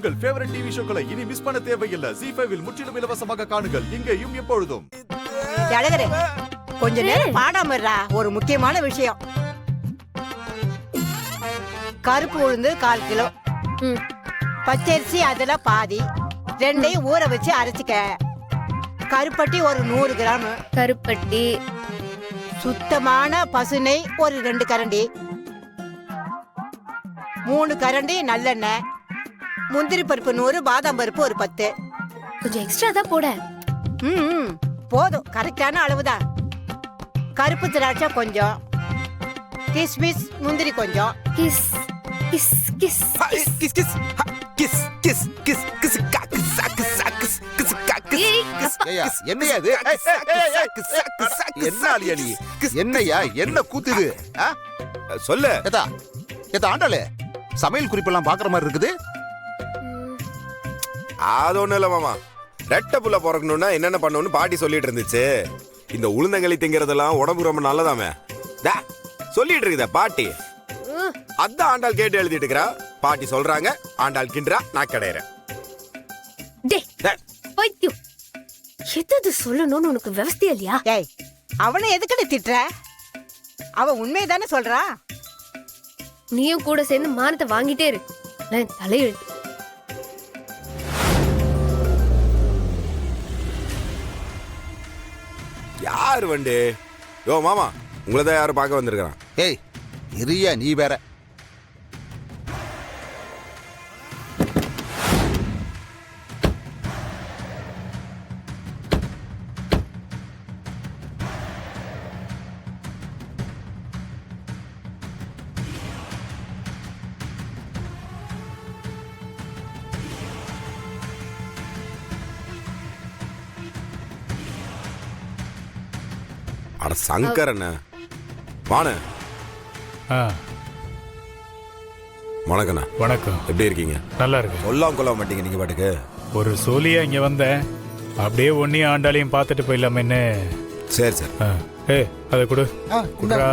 உங்கள் favourite TV ஷோக்களை இனி miss பண்ண தேவையில்லை. ஜீ5 இல் முற்றிலும் இலவசமாக காணுங்கள். இங்கேயும் எப்பொழுதும். அழகரே, கொஞ்ச நேரம் பாடாம இருடா. ஒரு முக்கியமான விஷயம். கருப்பு உளுந்து 1/4 கிலோ, பச்சரிசி அதுல பாதி, ரெண்டையும் ஊற வச்சு அரைச்சிக்க. கருப்பட்டி ஒரு 100 கிராம், கருப்பட்டி, சுத்தமான பசுனை ஒரு 2 கரண்டி, 3 கரண்டி நல்லெண்ணெய், முந்திரி பருப்பு 100, பாதாம் பருப்பு ஒரு 10. கொஞ்சம் எக்ஸ்ட்ரா தான் போட. போதும், கரெக்டான அளவுதான். கருப்பு திராட்சை கொஞ்சம், கிஸ்மிஸ் முந்திரி கொஞ்சம். Kiss kiss kiss kiss kiss kiss kiss kiss kiss kiss kiss kiss என்னையா இது? என்ன ஆளியா நீ? என்னையா என்ன கூத்துது? சொல்லு. ஏதா ஆண்டாளே, சமையல் குறிப்பெல்லாம் பாக்குற மாதிரி இருக்குது. அது ஒண்ணும் இல்ல மாமா, ரெட்டை புள்ள பிறக்கணும்னா என்னென்ன பண்ணணும்னு பாட்டி சொல்லிட்டு இருந்துச்சு. இந்த உளுந்தங்களி திங்கிறதெல்லாம் உடம்பு ரொம்ப நல்லதாமே சொல்லிட்டு இருக்குதா பாட்டி. அதான் ஆண்டாள் கேட்டு எழுதிட்டு இருக்கிறா. பாட்டி சொல்றாங்க, ஆண்டாள் கின்றா, நான் கிடையிறேன். எது சொல்லணும்னு உனக்கு விவசாயம் இல்லையா? ஏய், அவனை எதுக்குன்னு திட்டுற? அவன் உண்மைதானே சொல்றா. நீயும் கூட சேர்ந்து மானத்தை வாங்கிட்டே இரு. நான் தலையெழுத்து. யாரு வண்டு? யோ மாமா, உங்களதான் யாரும் பார்க்க வந்திருக்கிறான். ஏய் இரியா, நீ வேற. அட சங்கரண்ண வாண. வணக்கண்ணா. வணக்கம். எப்படி இருக்கீங்க? நல்லா இருக்கு. சொல்லாம கொள்ள மாட்டீங்க நீங்க பாட்டுக்கு. ஒரு சோழியா இங்க வந்தேன், அப்படியே ஒன்னையும் ஆண்டாளையும் பார்த்துட்டு போயிடலாமேன்னு. சரி சரி. ஏ அதை கொடு. குடுறா.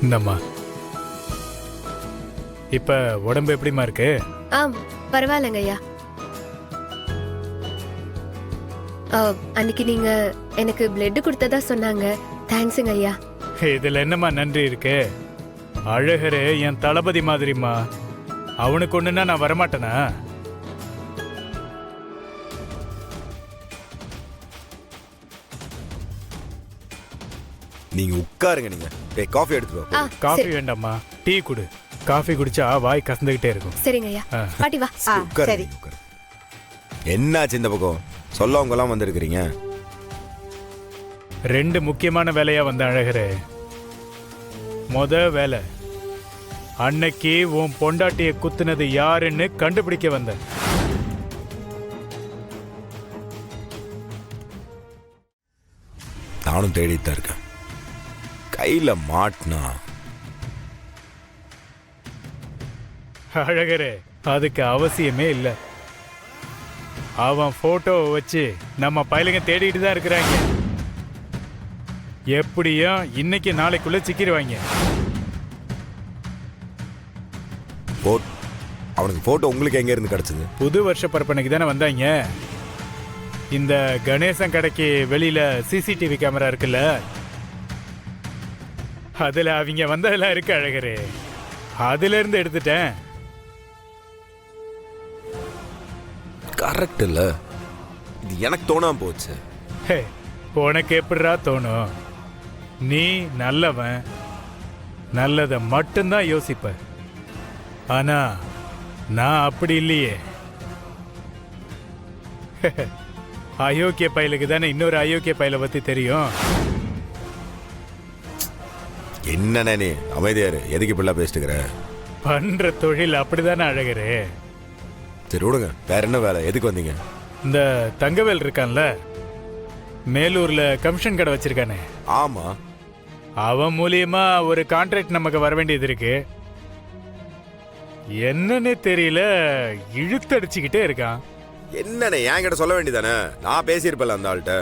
இந்தம்மா. இப்ப உடம்பு எப்படிமா இருக்கு? பரவாயில்லைங்க ஐயா. அன்னைக்கு நீங்க எனக்கு பிளட் கொடுத்ததா சொன்னாங்க. தேங்க்ஸுங்க ஐயா. இதுல என்னம்மா நன்றி இருக்கு? அழகரே என் தளபதி மாதிரிமா. அவனுக்கு ஒண்ணுன்னா நான் வரமாட்டேனா? நீங்க உட்காருங்க. நீங்க காஃபி எடுத்துக்கோ. காஃபி வேண்டாம்மா, டீ குடு. காஃபி குடிச்சா வாய் கசந்துகிட்டே இருக்கும். சரிங்க ஐயா. பாட்டி வா. சரி. என்னாச்சு இந்த பக்கம்? சொல்லவங்கலாம் வந்திருக்கிறீங்க. 2 முக்கியமான வேலையா வந்த அழகரே. முத வேலை, அன்னைக்கு உன் பொண்டாட்டிய குத்துனது யாருன்னு கண்டுபிடிக்க வந்த. நானும் தேடித்தான் இருக்கேன். கையில மாட்டினா அழகரே, அதுக்கு அவசியமே இல்லை. அவன் போட்டோவை வச்சு நம்ம பையலுங்க தேடிட்டு தான் இருக்கிறாங்க. எப்படியும் இன்னைக்கு நாளைக்குள்ள சிக்கிடுவாங்க. அவனுக்கு போட்டோ உங்களுக்கு எங்க இருந்து கிடைச்சது? புது வருஷ பரப்பனைக்கு தானே வந்தாங்க. இந்த கணேசன் கடைக்கு வெளியில சிசிடிவி கேமரா இருக்குல்ல, அதுல அவங்க வந்ததெல்லாம் இருக்கு அழகரே. அதுல இருந்து எடுத்துட்டேன். கரெக்ட் இல்ல? இது எனக்கு தோணாம போச்சு. உனக்கு எப்படிரா தோணும்? நீ நல்லவன், நல்லத மட்டும்தான் யோசிப்ப. ஆனா நான் அப்படி இல்லையே. அயோக்கிய பயலுக்கு தானே இன்னொரு அயோக்கிய பயலை பத்தி தெரியும். என்ன நீ அமைதியாரு, எதுக்கு இப்படிலாம் பேசிட்டுக்கிற? பண்ற தொழில் அப்படிதானே அழகரே. சரி விடுங்க, வேற என்ன வேலை? எதுக்கு வந்தீங்க? இந்த தங்கவேல் இருக்கான்ல, மேலூர்ல கமிஷன் கடை வச்சிருக்கானே. ஆமா. அவன் மூலியமா ஒரு கான்ட்ராக்ட் நமக்கு வர வேண்டியது இருக்கு. என்னன்னே தெரியல, இழுத்தடிச்சுக்கிட்டே இருக்கான். என்னண்ணே என்கிட்ட சொல்ல வேண்டியதானே? நான் பேசியிருப்பேன் அந்த ஆள்கிட்ட.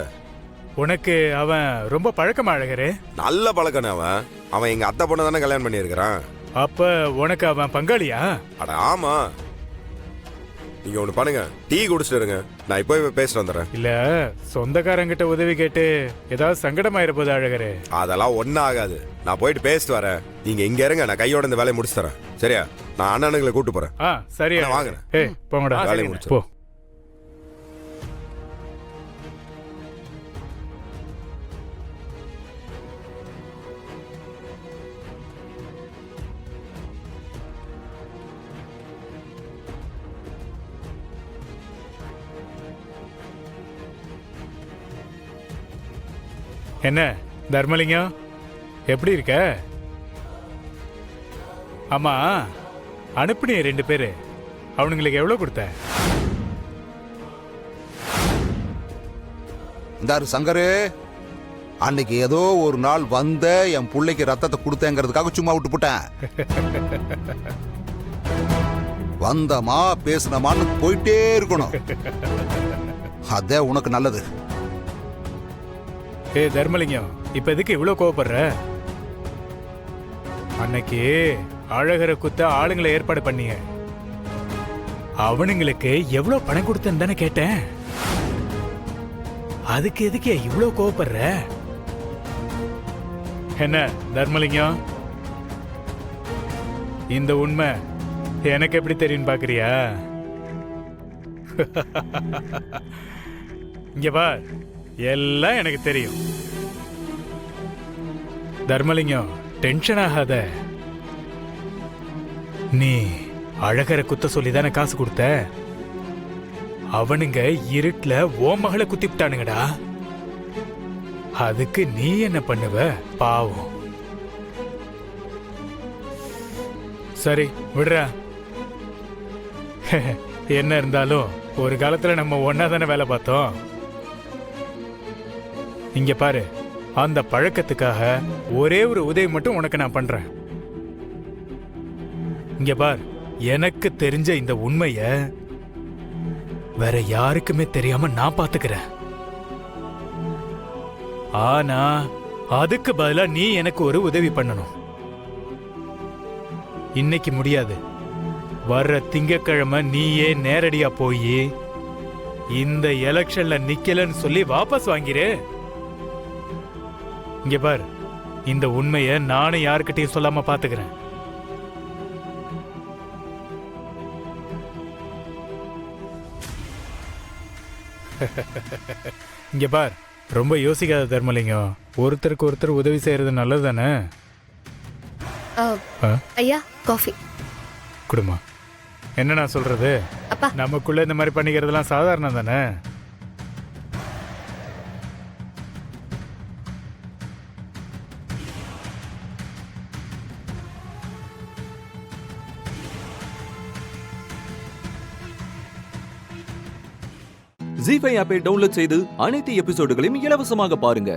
உனக்கு அவன் ரொம்ப பழக்கமா அழகரே? நல்ல பழக்கண்ணே. அவன் எங்க அத்தை பொண்ணு தானே கல்யாணம் பண்ணியிருக்கிறான். அப்ப உனக்கு அவன் பங்காளியா? அட ஆமா. நீங்க ஒண்ணு பண்ணுங்க, டீ குடிச்சிட்டு இருங்க, நான் இப்போ பேசிட்டு வந்துடுறேன். இல்ல சொந்தக்காரங்கிட்ட உதவி கேட்டு ஏதாவது சங்கடமாயிர போது அழகரே. அதெல்லாம் ஒன்றும் ஆகாது, நான் போயிட்டு பேசிட்டு வரேன். நீங்க இங்க இருங்க, நான் கையோட இந்த வேலையை முடிச்சு தரேன். சரியா? நான் அண்ணனுங்களை கூட்டு போறேன். சரி நான் வாங்குறேன். ஏய் போங்கடா, வேலையை முடிச்சு போ. என்ன தர்மலிங்கம், எப்படி இருக்க? ஆமா, அனுப்புனிய 2 பேரு, அவனுங்களுக்கு எவ்வளவு கொடுத்த? இந்தாரு சங்கரு, அன்னைக்கு ஏதோ ஒரு நாள் வந்த என் பிள்ளைக்கு ரத்தத்தை கொடுத்தேங்கிறதுக்காக சும்மா விட்டு போட்டேன். வந்தமா பேசினமான்னு போயிட்டே இருக்கணும், அதே உனக்கு நல்லது. ஏ தர்மலிங்கம், இப்ப எதுக்கு இவ்வளவு கோவப்படுற? அன்னைக்கு அழகரை குத்த ஆளுங்களை ஏற்பாடு பண்ணீங்க, அவனுங்களுக்கு எவ்வளவு பணம் கொடுத்தேன்னு தானே கேட்டேன். அதுக்கு எதுக்கு இவ்வளவு கோவப்படுற? என்ன தர்மலிங்கம், இந்த உண்மை எனக்கு எப்படி தெரியும் பாக்குறியா? இங்க பார், எல்லாம் எனக்கு தெரியும். தர்மலிங்கம், டென்ஷன் ஆகாத. நீ அழகரை குத்த சொல்லிதானே காசு கொடுத்த. அவனுங்க இருட்டுல ஓ மகளை குத்திவிட்டானுங்கடா. அதுக்கு நீ என்ன பண்ணுவ? பாவம். சரி விடுறா. என்ன இருந்தாலும் ஒரு காலத்துல நம்ம ஒன்னா தானே வேலை பார்த்தோம். இங்க பாரு, அந்த பழக்கத்துக்காக ஒரே ஒரு உதவி மட்டும் உனக்கு நான் பண்றேன். இங்க பார், எனக்கு தெரிஞ்ச இந்த உண்மைய வேற யாருக்குமே தெரியாம நான் பாத்துக்கிறேன். ஆனா அதுக்கு பதிலா நீ எனக்கு ஒரு உதவி பண்ணணும். இன்னைக்கு முடியாது, வர்ற திங்கக்கிழமை நீயே நேரடியா போய் இந்த எலெக்ஷன்ல நிக்கலன்னு சொல்லி வாபஸ் வாங்கிரு. இங்க பார், இந்த உண்மைய நானும் யாருக்கிட்டையும் சொல்லாம பாத்துக்கிறேன். இங்க பார், ரொம்ப யோசிக்காத தர்மலிங்கம். ஒருத்தருக்கு ஒருத்தர் உதவி செய்யறது நல்லது தானே. ஐயா காஃபி குடுமா. என்ன நான் சொல்றது, அப்பா நமக்குள்ள இந்த மாதிரி பண்ணிக்கிறதுலாம் சாதாரணம் தானே. ஜீ5 ஆப்பை டவுன்லோட் செய்து அனைத்து எபிசோடுகளையும் இலவசமாக பாருங்க.